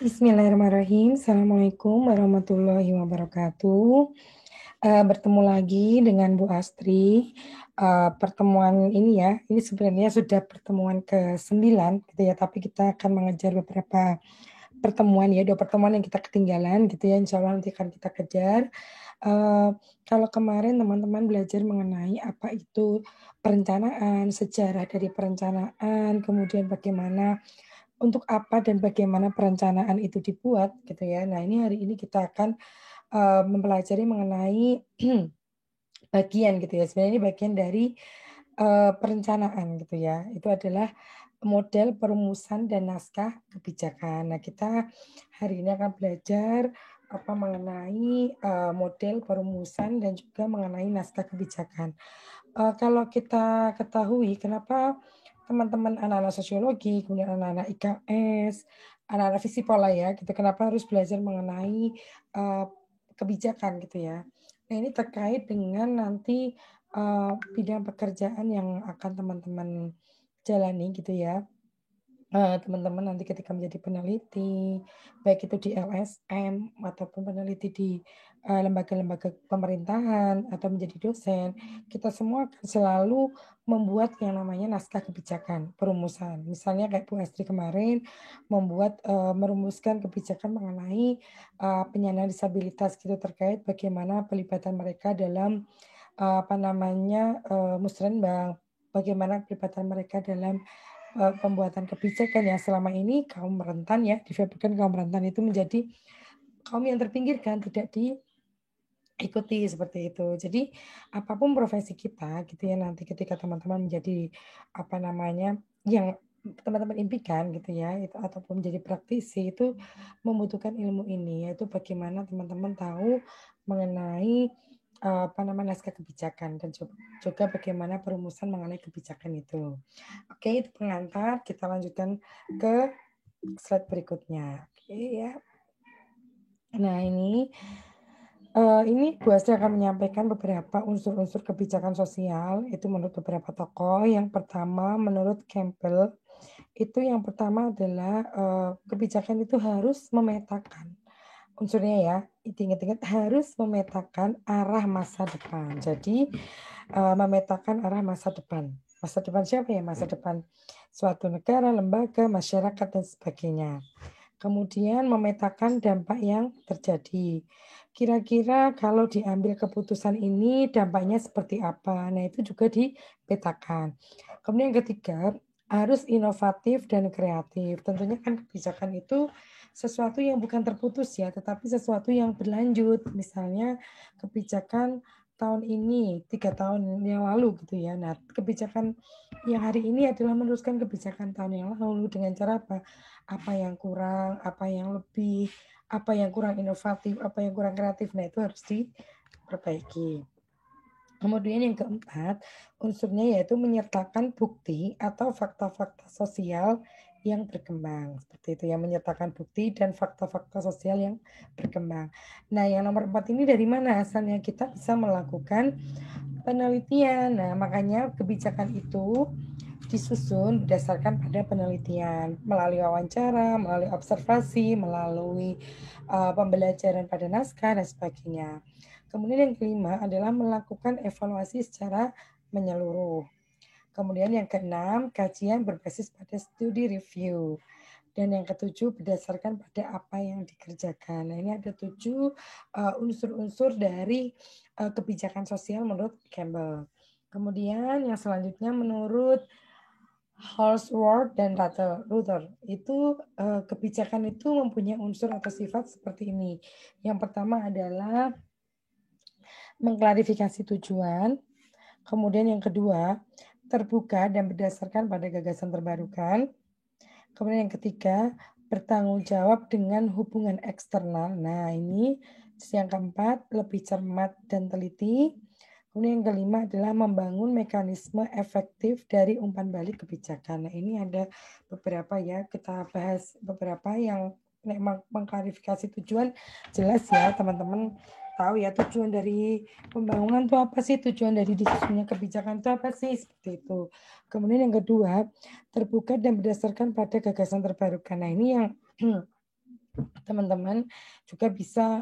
Bismillahirrahmanirrahim. Assalamualaikum warahmatullahi wabarakatuh. Bertemu lagi dengan Bu Astri. Pertemuan ini ya, ini sebenarnya sudah pertemuan ke-9 gitu ya, tapi kita akan mengejar beberapa pertemuan ya, 2 pertemuan yang kita ketinggalan gitu ya, insya Allah nanti akan kita kejar. Kalau kemarin teman-teman belajar mengenai apa itu perencanaan, sejarah dari perencanaan, kemudian bagaimana untuk apa dan bagaimana perencanaan itu dibuat gitu ya. Nah, ini hari ini kita akan mempelajari mengenai bagian gitu ya. Sebenarnya ini bagian dari perencanaan gitu ya. Itu adalah model perumusan dan naskah kebijakan. Nah, kita hari ini akan belajar apa mengenai model perumusan dan juga mengenai naskah kebijakan. Kalau kita ketahui kenapa teman-teman anak-anak sosiologi, kemudian anak-anak IKS, anak-anak Visipola ya gitu, kenapa harus belajar mengenai kebijakan gitu ya. Nah, ini terkait dengan nanti bidang pekerjaan yang akan teman-teman jalani gitu ya. Teman-teman nanti ketika menjadi peneliti, baik itu di LSM ataupun peneliti di lembaga-lembaga pemerintahan atau menjadi dosen, kita semua akan selalu membuat yang namanya naskah kebijakan, perumusan. Misalnya kayak Bu Astri kemarin membuat merumuskan kebijakan mengenai penyandang disabilitas gitu terkait bagaimana pelibatan mereka dalam apa namanya musrenbang, bagaimana pelibatan mereka dalam pembuatan kebijakan yang selama ini kaum rentan ya, difabelkan kaum rentan itu menjadi kaum yang terpinggirkan, tidak diikuti seperti itu. Jadi apapun profesi kita gitu ya nanti ketika teman-teman menjadi apa namanya yang teman-teman impikan gitu ya itu ataupun menjadi praktisi itu membutuhkan ilmu ini yaitu bagaimana teman-teman tahu mengenai apa namanya naskah kebijakan dan juga bagaimana perumusan mengenai kebijakan itu. Oke, itu pengantar. Kita lanjutkan ke slide berikutnya. Oke ya. Nah ini Bu Astri akan menyampaikan beberapa unsur-unsur kebijakan sosial itu menurut beberapa tokoh. Yang pertama menurut Campbell itu yang pertama adalah kebijakan itu harus memetakan unsurnya ya. Ingat-ingat harus memetakan arah masa depan. Jadi memetakan arah masa depan. Masa depan siapa ya? Masa depan suatu negara, lembaga, masyarakat, dan sebagainya. Kemudian memetakan dampak yang terjadi. Kira-kira kalau diambil keputusan ini dampaknya seperti apa? Nah, itu juga dipetakan. Kemudian yang ketiga, harus inovatif dan kreatif. Tentunya kan kebijakan itu sesuatu yang bukan terputus ya, tetapi sesuatu yang berlanjut. Misalnya kebijakan tahun ini, 3 tahun yang lalu gitu ya. Nah, kebijakan yang hari ini adalah meneruskan kebijakan tahun yang lalu dengan cara apa? Apa yang kurang, apa yang lebih, apa yang kurang inovatif, apa yang kurang kreatif. Nah, itu harus diperbaiki. Kemudian yang keempat, unsurnya yaitu menyertakan bukti atau fakta-fakta sosial yang berkembang. Seperti itu ya, menyertakan bukti dan fakta-fakta sosial yang berkembang. Nah, yang nomor 4 ini dari mana asalnya? Kita bisa melakukan penelitian. Nah, makanya kebijakan itu disusun berdasarkan pada penelitian melalui wawancara, melalui observasi, melalui pembelajaran pada naskah dan sebagainya. Kemudian yang kelima adalah melakukan evaluasi secara menyeluruh. Kemudian yang keenam, kajian berbasis pada studi review. Dan yang ketujuh, berdasarkan pada apa yang dikerjakan. Nah, ini ada 7 unsur-unsur dari kebijakan sosial menurut Campbell. Kemudian yang selanjutnya menurut Halsworth dan Ruther itu kebijakan itu mempunyai unsur atau sifat seperti ini. Yang pertama adalah mengklarifikasi tujuan. Kemudian yang kedua, terbuka dan berdasarkan pada gagasan terbarukan. Kemudian yang ketiga, bertanggung jawab dengan hubungan eksternal. Nah, ini yang keempat, lebih cermat dan teliti. Kemudian yang kelima adalah membangun mekanisme efektif dari umpan balik kebijakan. Nah, ini ada beberapa ya, kita bahas beberapa yang memang mengklarifikasi tujuan jelas ya teman-teman tahu ya tujuan dari pembangunan itu apa sih, tujuan dari disusunnya kebijakan itu apa sih, seperti itu. Kemudian yang kedua, terbuka dan berdasarkan pada gagasan terbarukan. Nah ini yang teman-teman juga bisa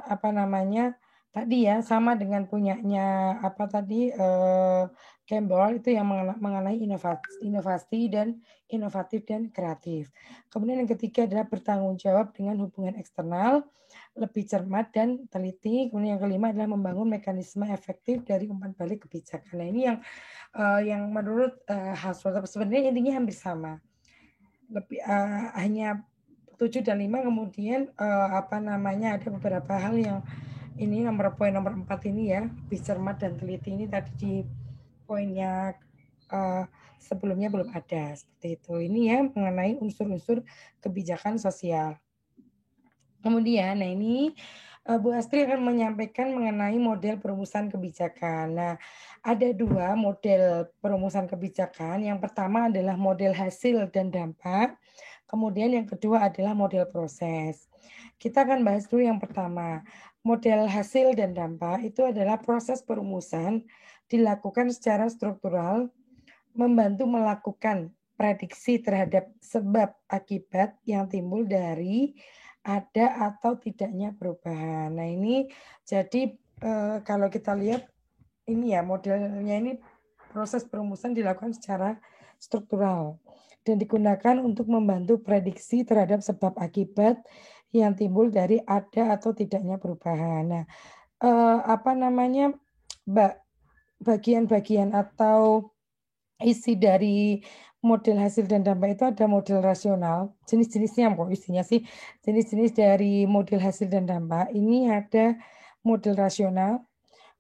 tadi ya, sama dengan punyanya Campbell itu yang mengenai inovasi dan inovatif dan kreatif. Kemudian yang ketiga adalah bertanggung jawab dengan hubungan eksternal, lebih cermat dan teliti. Kemudian yang kelima adalah membangun mekanisme efektif dari umpan balik kebijakan. Nah ini yang menurut Hasrul sebenarnya intinya hampir sama. Lebih hanya 7 dan 5, kemudian ada beberapa hal yang ini poin nomor 4 ini ya, lebih cermat dan teliti, ini tadi di poinnya sebelumnya belum ada, seperti itu. Ini ya mengenai unsur-unsur kebijakan sosial. Kemudian, nah ini Bu Astri akan menyampaikan mengenai model perumusan kebijakan. Nah, ada 2 model perumusan kebijakan. Yang pertama adalah model hasil dan dampak. Kemudian yang kedua adalah model proses. Kita akan bahas dulu yang pertama. Model hasil dan dampak itu adalah proses perumusan dilakukan secara struktural, membantu melakukan prediksi terhadap sebab akibat yang timbul dari ada atau tidaknya perubahan. Nah ini jadi kalau kita lihat ini ya modelnya ini, proses perumusan dilakukan secara struktural dan digunakan untuk membantu prediksi terhadap sebab akibat yang timbul dari ada atau tidaknya perubahan. Nah, bagian-bagian atau isi dari model hasil dan dampak itu ada model rasional, jenis-jenisnya kok isinya sih, jenis-jenis dari model hasil dan dampak ini ada model rasional,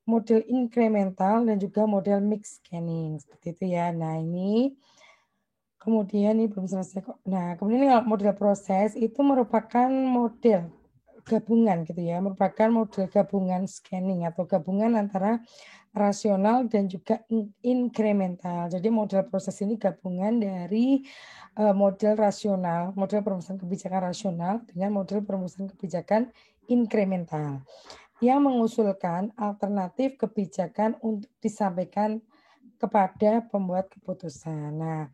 model inkremental, dan juga model mix scanning, seperti itu ya. Nah ini kemudian ini belum selesai kok. Nah kemudian kalau model proses itu merupakan model gabungan gitu ya, merupakan model gabungan scanning atau gabungan antara rasional dan juga inkremental. Jadi model proses ini gabungan dari model rasional, model perumusan kebijakan rasional dengan model perumusan kebijakan inkremental yang mengusulkan alternatif kebijakan untuk disampaikan kepada pembuat keputusan. Nah,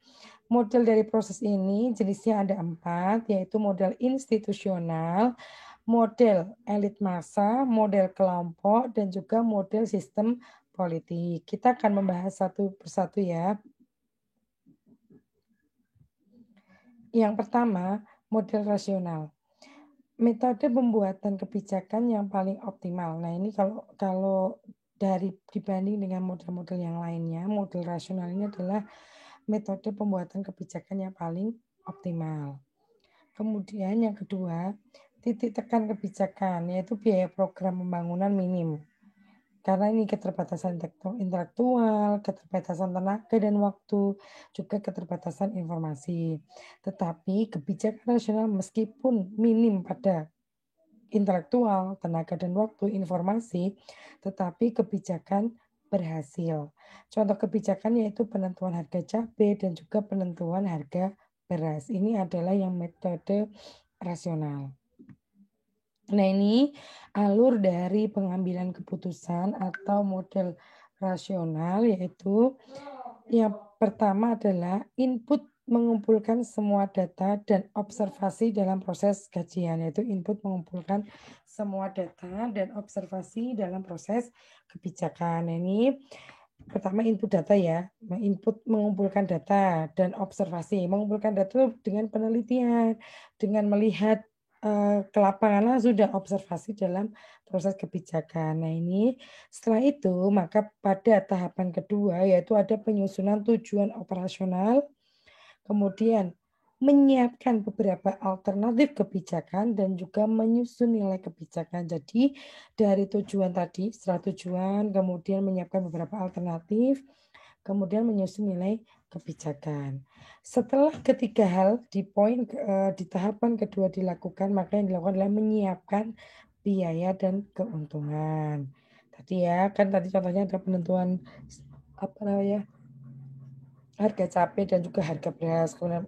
model dari proses ini jenisnya ada 4, yaitu model institusional, model elit massa, model kelompok, dan juga model sistem politik. Kita akan membahas satu persatu ya. Yang pertama, model rasional. Metode pembuatan kebijakan yang paling optimal. Nah, ini kalau dari dibanding dengan model-model yang lainnya, model rasional ini adalah metode pembuatan kebijakan yang paling optimal. Kemudian yang kedua, titik tekan kebijakan, yaitu biaya program pembangunan minim. Karena ini keterbatasan intelektual, keterbatasan tenaga dan waktu, juga keterbatasan informasi. Tetapi kebijakan nasional meskipun minim pada intelektual, tenaga dan waktu, informasi, tetapi kebijakan berhasil. Contoh kebijakan yaitu penentuan harga cabai dan juga penentuan harga beras. Ini adalah yang metode rasional. Nah ini alur dari pengambilan keputusan atau model rasional, yaitu yang pertama adalah input mengumpulkan semua data dan observasi dalam proses kajian, yaitu input mengumpulkan semua data dan observasi dalam proses kebijakan. Nah, ini pertama input data ya, input mengumpulkan data dan observasi, mengumpulkan data dengan penelitian, dengan melihat ke lapangan sudah observasi dalam proses kebijakan. Nah ini setelah itu maka pada tahapan kedua yaitu ada penyusunan tujuan operasional, kemudian menyiapkan beberapa alternatif kebijakan dan juga menyusun nilai kebijakan. Jadi dari tujuan tadi, setelah tujuan kemudian menyiapkan beberapa alternatif, kemudian menyusun nilai kebijakan. Setelah ketiga hal di tahapan kedua dilakukan, maka yang dilakukan adalah menyiapkan biaya dan keuntungan. Tadi ya, kan tadi contohnya ada penentuan harga cabai dan juga harga beras. Kemudian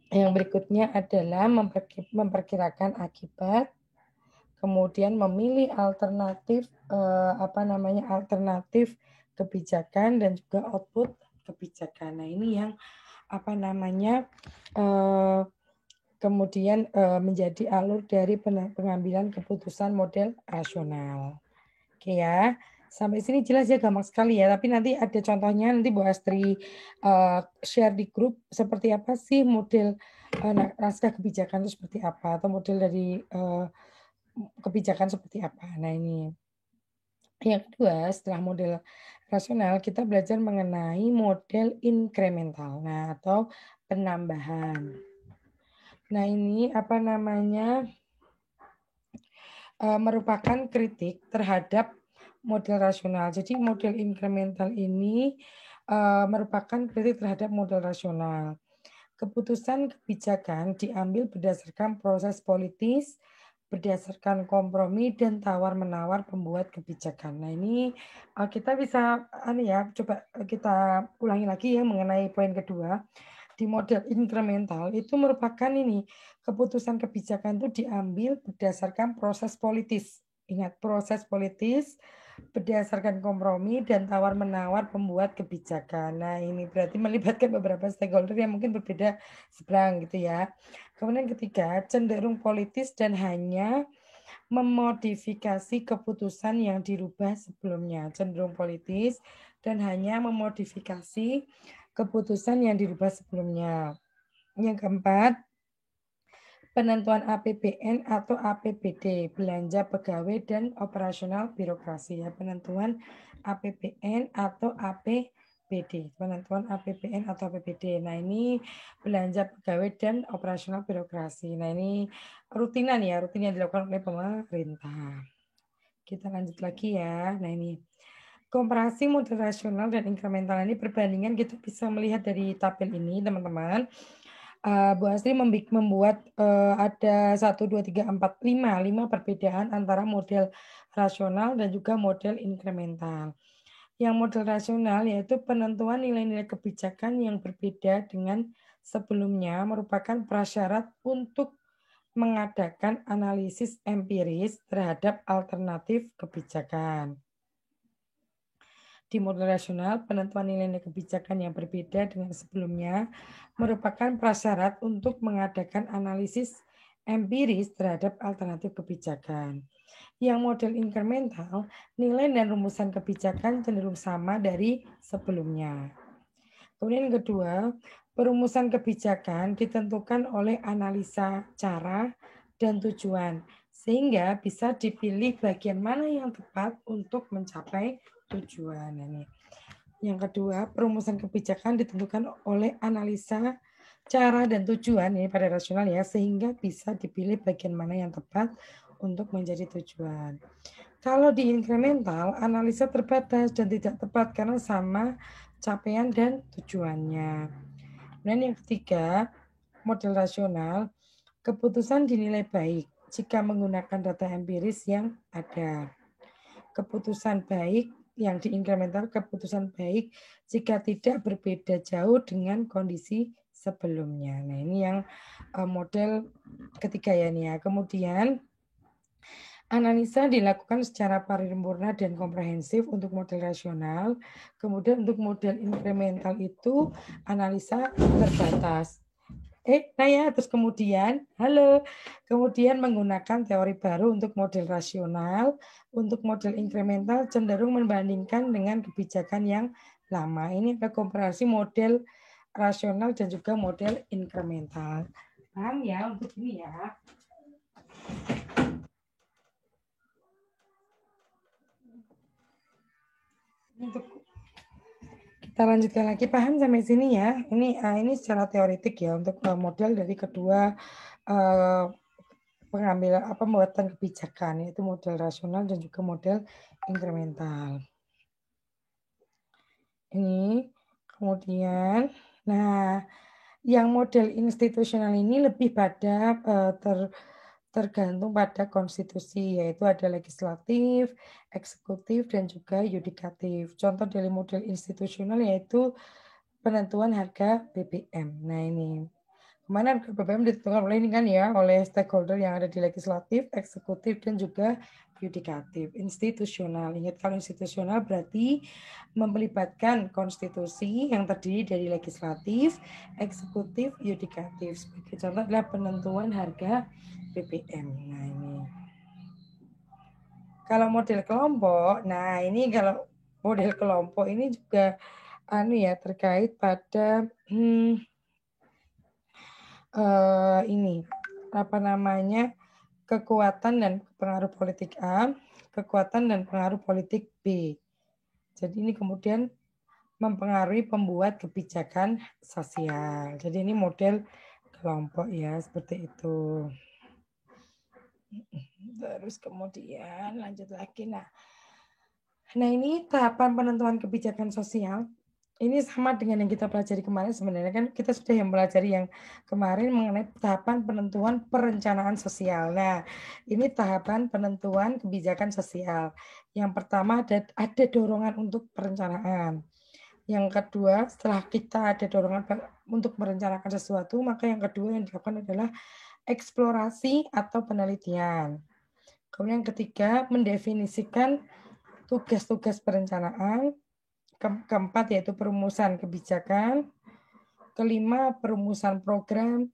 yang berikutnya adalah memperkirakan akibat, kemudian memilih alternatif alternatif kebijakan dan juga output kebijakan. Nah, ini yang kemudian menjadi alur dari pengambilan keputusan model rasional. Oke ya, sampai sini jelas ya, gampang sekali ya. Tapi nanti ada contohnya, nanti Bu Astri share di grup seperti apa sih model naskah kebijakan itu seperti apa, atau model dari kebijakan seperti apa. Nah, ini yang kedua, setelah model rasional, kita belajar mengenai model inkremental, nah atau penambahan. Nah, ini merupakan kritik terhadap model rasional. Jadi model inkremental ini merupakan kritik terhadap model rasional. Keputusan kebijakan diambil berdasarkan proses politis, berdasarkan kompromi dan tawar-menawar pembuat kebijakan. Nah, ini kita bisa coba kita ulangi lagi ya mengenai poin kedua. Di model inkremental itu merupakan keputusan kebijakan itu diambil berdasarkan proses politis. Ingat, proses politis berdasarkan kompromi dan tawar-menawar pembuat kebijakan. Nah, ini berarti melibatkan beberapa stakeholder yang mungkin berbeda seberang gitu ya. Kemudian ketiga, cenderung politis dan hanya memodifikasi keputusan yang dirubah sebelumnya. Cenderung politis dan hanya memodifikasi keputusan yang dirubah sebelumnya. Yang keempat, penentuan APBN atau APBD, belanja pegawai dan operasional birokrasi ya, penentuan APBN atau APBD, penentuan APBN atau APBD. Nah, ini belanja pegawai dan operasional birokrasi. Nah, ini rutin yang dilakukan oleh pemerintah. Kita lanjut lagi ya. Nah, ini komparasi model rasional dan inkremental ini perbandingan kita bisa melihat dari tabel ini, teman-teman. Bu Astri membuat ada 1, 2, 3, 4, 5 perbedaan antara model rasional dan juga model inkremental. Yang model rasional yaitu penentuan nilai-nilai kebijakan yang berbeda dengan sebelumnya merupakan prasyarat untuk mengadakan analisis empiris terhadap alternatif kebijakan. Di model rasional, penentuan nilai-nilai kebijakan yang berbeda dengan sebelumnya merupakan prasyarat untuk mengadakan analisis empiris terhadap alternatif kebijakan. Yang model inkremental, nilai dan rumusan kebijakan cenderung sama dari sebelumnya. Kemudian yang kedua, perumusan kebijakan ditentukan oleh analisa cara dan tujuan, sehingga bisa dipilih bagian mana yang tepat untuk mencapai tujuan. Ini. Yang kedua, perumusan kebijakan ditentukan oleh analisa cara dan tujuan ini pada rasional ya, sehingga bisa dipilih bagian mana yang tepat untuk menjadi tujuan. Kalau di inkremental, analisa terbatas dan tidak tepat karena sama capaian dan tujuannya. Dan yang ketiga, model rasional, keputusan dinilai baik jika menggunakan data empiris yang ada. Keputusan baik yang diinkremental, keputusan baik jika tidak berbeda jauh dengan kondisi sebelumnya. Nah, ini yang model ketiga ya nih ya. Kemudian analisa dilakukan secara paripurna dan komprehensif untuk model rasional. Kemudian untuk model inkremental itu analisa terbatas. Terus kemudian menggunakan teori baru untuk model rasional, untuk model inkremental cenderung membandingkan dengan kebijakan yang lama. Ini ada komparasi model rasional dan juga model inkremental. Paham ya untuk ini ya? Untuk kita lanjutkan lagi, paham sampai sini ya. Ini secara teoritik ya untuk model dari kedua pengambilan pembuatan kebijakan, yaitu model rasional dan juga model inkremental. Ini kemudian, nah yang model institusional ini lebih pada tergantung pada konstitusi, yaitu ada legislatif, eksekutif, dan juga yudikatif. Contoh dari model institusional yaitu penentuan harga BBM. Nah, ini Kemana BBM ditentukan oleh ini kan ya, oleh stakeholder yang ada di legislatif, eksekutif, dan juga yudikatif, institusional. Ingat kalau institusional berarti melibatkan konstitusi yang terdiri dari legislatif, eksekutif, yudikatif. Sebagai contoh adalah penentuan harga BBM. Nah ini. Kalau model kelompok, nah ini kalau model kelompok ini juga terkait pada ini apa namanya kekuatan dan pengaruh politik A, kekuatan dan pengaruh politik B. Jadi ini kemudian mempengaruhi pembuat kebijakan sosial. Jadi ini model kelompok ya, seperti itu. Terus kemudian lanjut lagi. Nah ini tahapan penentuan kebijakan sosial. Ini sama dengan yang kita pelajari kemarin sebenarnya kan kita sudah yang pelajari yang kemarin mengenai tahapan penentuan perencanaan sosial. Nah, ini tahapan penentuan kebijakan sosial. Yang pertama ada dorongan untuk perencanaan. Yang kedua, setelah kita ada dorongan untuk merencanakan sesuatu, maka yang kedua yang dilakukan adalah eksplorasi atau penelitian. Kemudian yang ketiga, mendefinisikan tugas-tugas perencanaan. Keempat yaitu perumusan kebijakan, kelima perumusan program,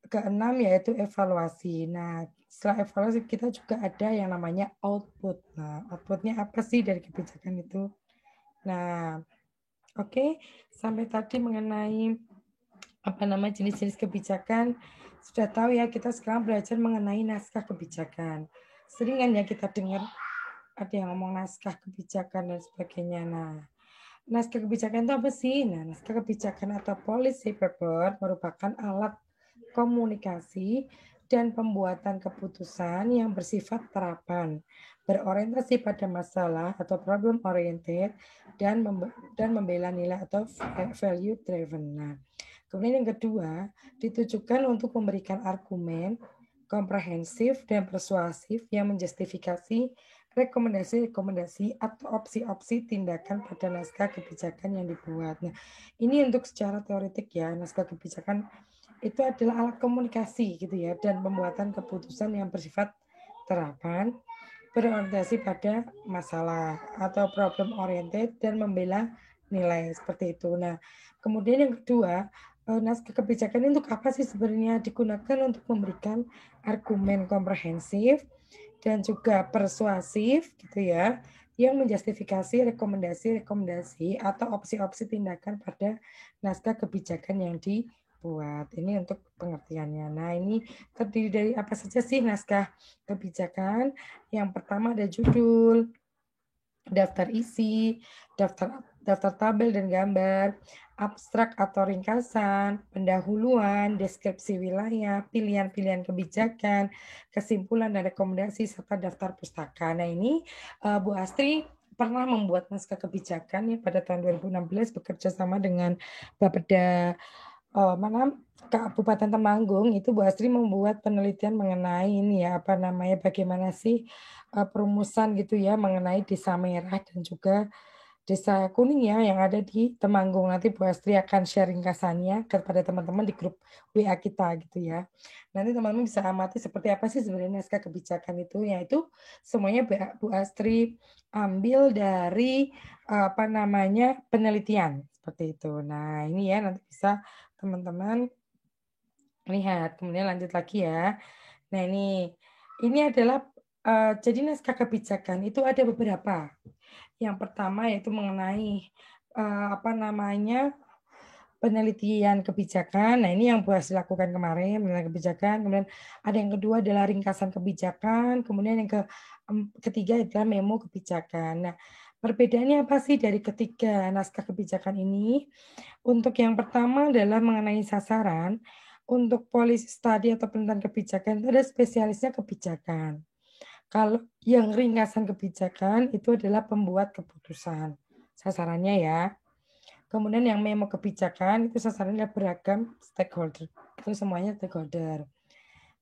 keenam yaitu evaluasi. Nah, setelah evaluasi kita juga ada yang namanya output. Nah, outputnya apa sih dari kebijakan itu? Nah, oke, sampai tadi mengenai jenis-jenis kebijakan sudah tahu ya, kita sekarang belajar mengenai naskah kebijakan. Sering kan ya kita dengar ada yang ngomong naskah kebijakan dan sebagainya. Nah, naskah kebijakan itu apa sih? Nah, naskah kebijakan atau policy paper merupakan alat komunikasi dan pembuatan keputusan yang bersifat terapan, berorientasi pada masalah atau problem oriented, dan membela nilai atau value driven. Nah, kemudian yang kedua, ditujukan untuk memberikan argumen komprehensif dan persuasif yang menjustifikasi rekomendasi-rekomendasi atau opsi-opsi tindakan pada naskah kebijakan yang dibuat. Nah, ini untuk secara teoretik ya, naskah kebijakan itu adalah alat komunikasi gitu ya, dan pembuatan keputusan yang bersifat terapan, berorientasi pada masalah atau problem oriented, dan membela nilai seperti itu. Nah, kemudian yang kedua, naskah kebijakan untuk apa sih sebenarnya? Digunakan untuk memberikan argumen komprehensif dan juga persuasif gitu ya, yang menjustifikasi rekomendasi-rekomendasi atau opsi-opsi tindakan pada naskah kebijakan yang dibuat. Ini untuk pengertiannya. Nah, ini terdiri dari apa saja sih naskah kebijakan? Yang pertama ada judul, daftar isi, daftar tabel dan gambar, abstrak atau ringkasan, pendahuluan, deskripsi wilayah, pilihan-pilihan kebijakan, kesimpulan dan rekomendasi, serta daftar pustaka. Nah ini Bu Astri pernah membuat naskah kebijakan ya pada tahun 2016 bekerja sama dengan Bapeda Kabupaten Temanggung. Itu Bu Astri membuat penelitian mengenai ini ya bagaimana sih perumusan gitu ya mengenai Desa Merah dan juga Desa Kuning ya yang ada di Temanggung. Nanti Bu Astri akan share ringkasannya kepada teman-teman di grup WA kita gitu ya. Nanti teman-teman bisa amati seperti apa sih sebenarnya naskah kebijakan itu. Yaitu semuanya Bu Astri ambil dari penelitian seperti itu. Nah ini ya nanti bisa teman-teman lihat. Kemudian lanjut lagi ya. Nah ini adalah jadi naskah kebijakan itu ada beberapa. Yang pertama yaitu mengenai penelitian kebijakan. Nah, ini yang Bu Hasil lakukan kemarin, penelitian kebijakan. Kemudian ada yang kedua adalah ringkasan kebijakan. Kemudian yang ketiga adalah memo kebijakan. Nah, perbedaannya apa sih dari ketiga naskah kebijakan ini? Untuk yang pertama adalah mengenai sasaran. Untuk policy study atau penelitian kebijakan itu ada spesialisnya kebijakan. Kalau yang ringkasan kebijakan itu adalah pembuat keputusan. Sasarannya ya. Kemudian yang memo kebijakan itu sasarannya beragam stakeholder. Itu semuanya stakeholder.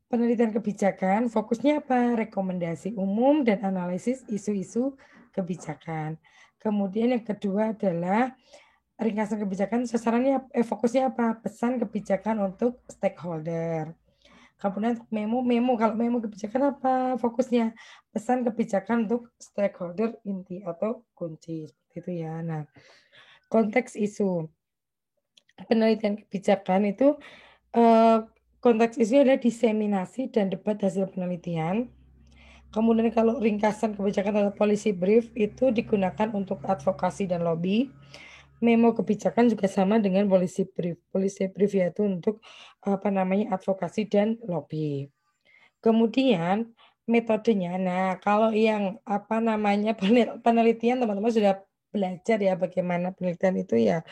Penelitian kebijakan fokusnya apa? Rekomendasi umum dan analisis isu-isu kebijakan. Kemudian yang kedua adalah ringkasan kebijakan sasarannya fokusnya apa? Pesan kebijakan untuk stakeholder. Kemudian untuk memo kalau memo kebijakan apa fokusnya? Pesan kebijakan untuk stakeholder inti atau kunci seperti itu ya. Nah, konteks isu penelitian kebijakan itu eh, konteks isu adalah diseminasi dan debat hasil penelitian. Kemudian kalau ringkasan kebijakan atau policy brief itu digunakan untuk advokasi dan lobby. Memo kebijakan juga sama dengan policy brief. Policy brief yaitu untuk apa namanya advokasi dan lobby. Kemudian metodenya, nah kalau yang apa namanya penelitian teman-teman sudah belajar ya bagaimana penelitian itu ya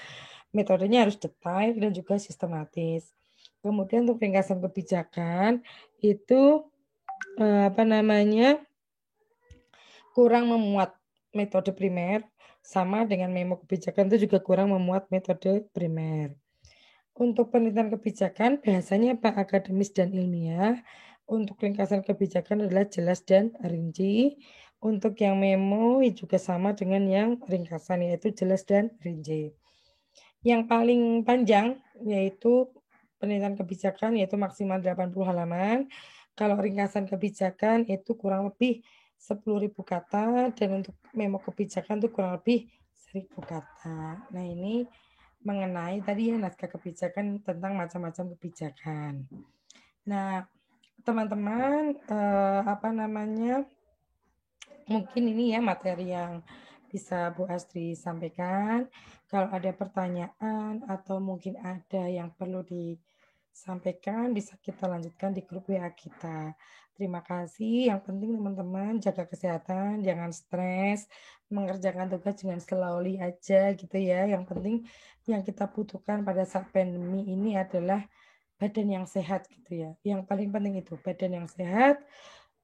metodenya harus detail dan juga sistematis. Kemudian untuk ringkasan kebijakan itu apa namanya kurang memuat metode primer sama dengan memo kebijakan itu juga kurang memuat metode primer. Untuk penelitian kebijakan bahasanya apa akademis dan ilmiah. Untuk ringkasan kebijakan adalah jelas dan rinci. Untuk yang memo juga sama dengan yang ringkasan yaitu jelas dan rinci. Yang paling panjang yaitu penelitian kebijakan yaitu maksimal 80 halaman. Kalau ringkasan kebijakan itu kurang lebih 10.000 kata dan untuk memo kebijakan itu kurang lebih 1.000 kata. Nah, ini mengenai tadi ya naskah kebijakan tentang macam-macam kebijakan. Nah, teman-teman apa namanya? Mungkin ini ya materi yang bisa Bu Astri sampaikan. Kalau ada pertanyaan atau mungkin ada yang perlu disampaikan, bisa kita lanjutkan di grup WA kita. Terima kasih. Yang penting teman-teman jaga kesehatan, jangan stres, mengerjakan tugas jangan slowly aja gitu ya. Yang penting yang kita butuhkan pada saat pandemi ini adalah badan yang sehat gitu ya. Yang paling penting itu badan yang sehat,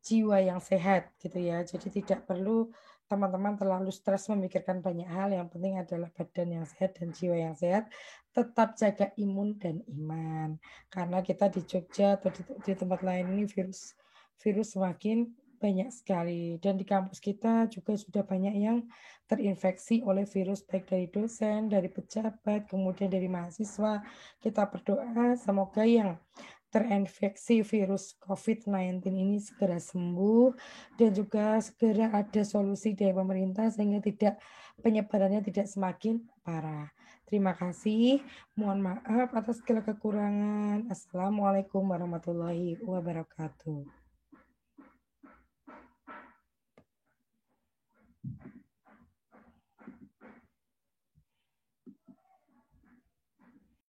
jiwa yang sehat gitu ya. Jadi tidak perlu teman-teman terlalu stres memikirkan banyak hal. Yang penting adalah badan yang sehat dan jiwa yang sehat. Tetap jaga imun dan iman. Karena kita di Jogja atau di tempat lain ini virus semakin banyak sekali. Dan di kampus kita juga sudah banyak yang terinfeksi oleh virus baik dari dosen, dari pejabat, kemudian dari mahasiswa. Kita berdoa semoga yang terinfeksi virus COVID-19 ini segera sembuh dan juga segera ada solusi dari pemerintah sehingga penyebarannya tidak semakin parah. Terima kasih. Mohon maaf atas segala kekurangan. Assalamualaikum warahmatullahi wabarakatuh.